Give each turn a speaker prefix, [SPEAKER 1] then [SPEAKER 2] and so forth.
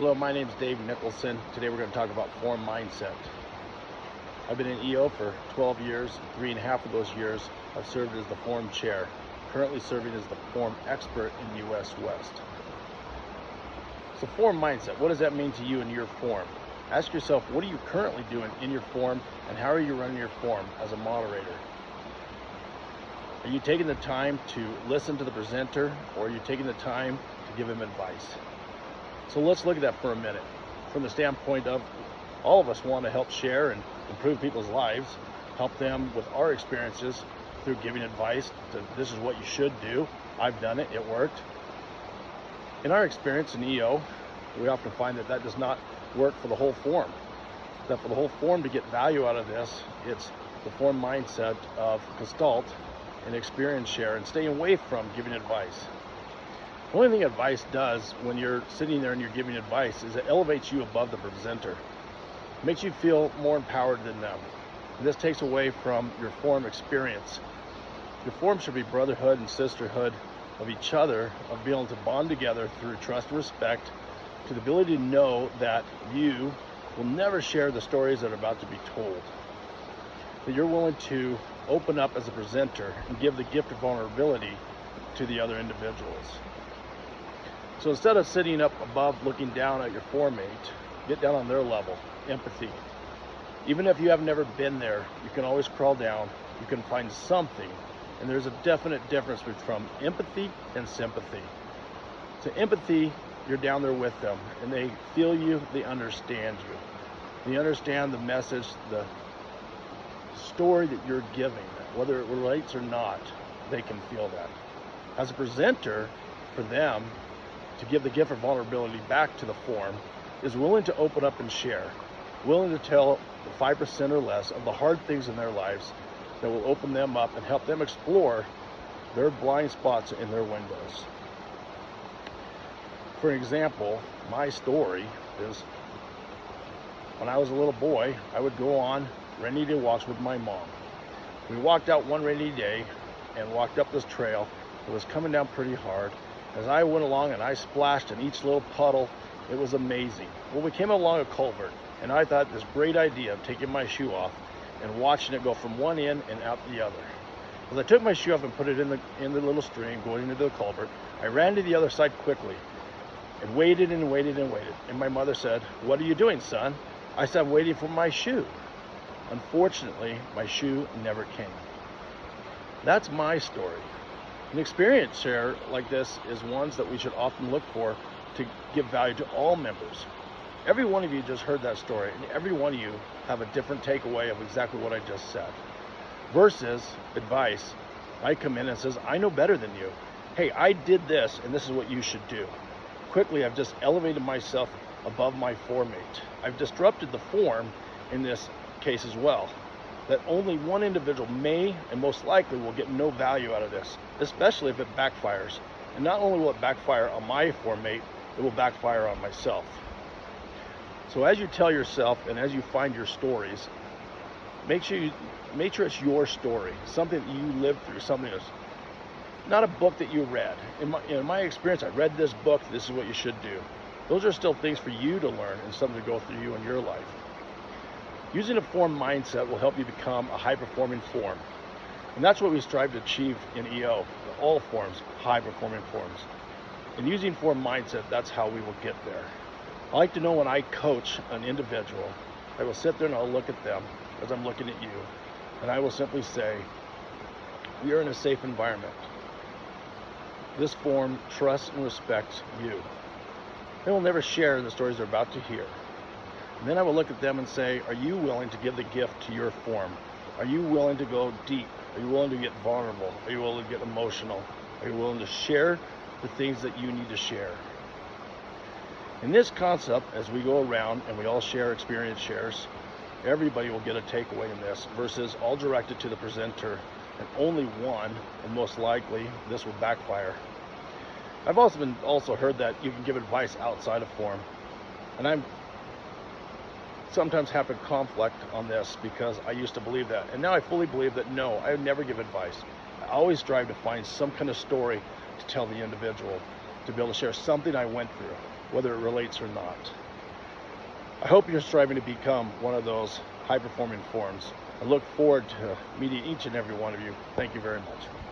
[SPEAKER 1] Hello, my name is Dave Nicholson. Today we're going to talk about form mindset. I've been in EO for 12 years. 3.5 of those years I've served as the form chair, currently serving as the form expert in US West. So form mindset, what does that mean to you in your form? Ask yourself, what are you currently doing in your form, and how are you running your form as a moderator? Are you taking the time to listen to the presenter, or are you taking the time to give him advice? So let's look at that for a minute. From the standpoint of all of us want to help share and improve people's lives, help them with our experiences through giving advice to this is what you should do. I've done it, it worked. In our experience in EO, we often find that that does not work for the whole form. That for the whole form to get value out of this, it's the form mindset of Gestalt and experience share and staying away from giving advice. The only thing advice does when you're sitting there and you're giving advice is it elevates you above the presenter. It makes you feel more empowered than them. And this takes away from your form experience. Your form should be brotherhood and sisterhood of each other, of being able to bond together through trust and respect, to the ability to know that you will never share the stories that are about to be told. That you're willing to open up as a presenter and give the gift of vulnerability to the other individuals. So instead of sitting up above looking down at your form mate, get down on their level, empathy. Even if you have never been there, you can always crawl down, you can find something, and there's a definite difference between empathy and sympathy. So empathy, you're down there with them, and they feel you, they understand you. They understand the message, the story that you're giving, whether it relates or not, they can feel that. As a presenter, for them, to give the gift of vulnerability back to the form is willing to open up and share, willing to tell the 5% or less of the hard things in their lives that will open them up and help them explore their blind spots in their windows. For example, my story is when I was a little boy, I would go on rainy day walks with my mom. We walked out one rainy day and walked up this trail. It was coming down pretty hard. As I went along and I splashed in each little puddle, it was amazing. Well, we came along a culvert, and I thought this great idea of taking my shoe off and watching it go from one end and out the other. As I took my shoe off and put it in the little stream going into the culvert, I ran to the other side quickly and waited and waited and waited. And my mother said, "What are you doing, son?" I said, "I'm waiting for my shoe." Unfortunately, my shoe never came. That's my story. An experience share like this is ones that we should often look for to give value to all members. Every one of you just heard that story, and every one of you have a different takeaway of exactly what I just said. Versus advice, I come in and says, I know better than you. Hey, I did this, and this is what you should do. Quickly, I've just elevated myself above my form mate. I've disrupted the form in this case as well. That only one individual may and most likely will get no value out of this, especially if it backfires. And not only will it backfire on my form mate, it will backfire on myself. So as you tell yourself and as you find your stories, make sure it's your story, something that you lived through, something that's not a book that you read. In my experience, I read this book, this is what you should do. Those are still things for you to learn and something to go through you in your life. Using a form mindset will help you become a high-performing form. And that's what we strive to achieve in EO, all forms, high-performing forms. And using form mindset, that's how we will get there. I like to know when I coach an individual, I will sit there and I'll look at them as I'm looking at you, and I will simply say, we are in a safe environment. This form trusts and respects you. They will never share the stories they're about to hear. And then I will look at them and say, are you willing to give the gift to your form? Are you willing to go deep? Are you willing to get vulnerable? Are you willing to get emotional? Are you willing to share the things that you need to share? In this concept, as we go around and we all share experience shares, everybody will get a takeaway in this versus all directed to the presenter and only one, and most likely this will backfire. I've also heard that you can give advice outside of form, and I'm sometimes have a conflict on this because I used to believe that, and now I fully believe that no, I would never give advice. I always strive to find some kind of story to tell the individual, to be able to share something I went through. whether it relates or not. I hope you're striving to become one of those high-performing forms. I look forward to meeting each and every one of you. Thank you very much.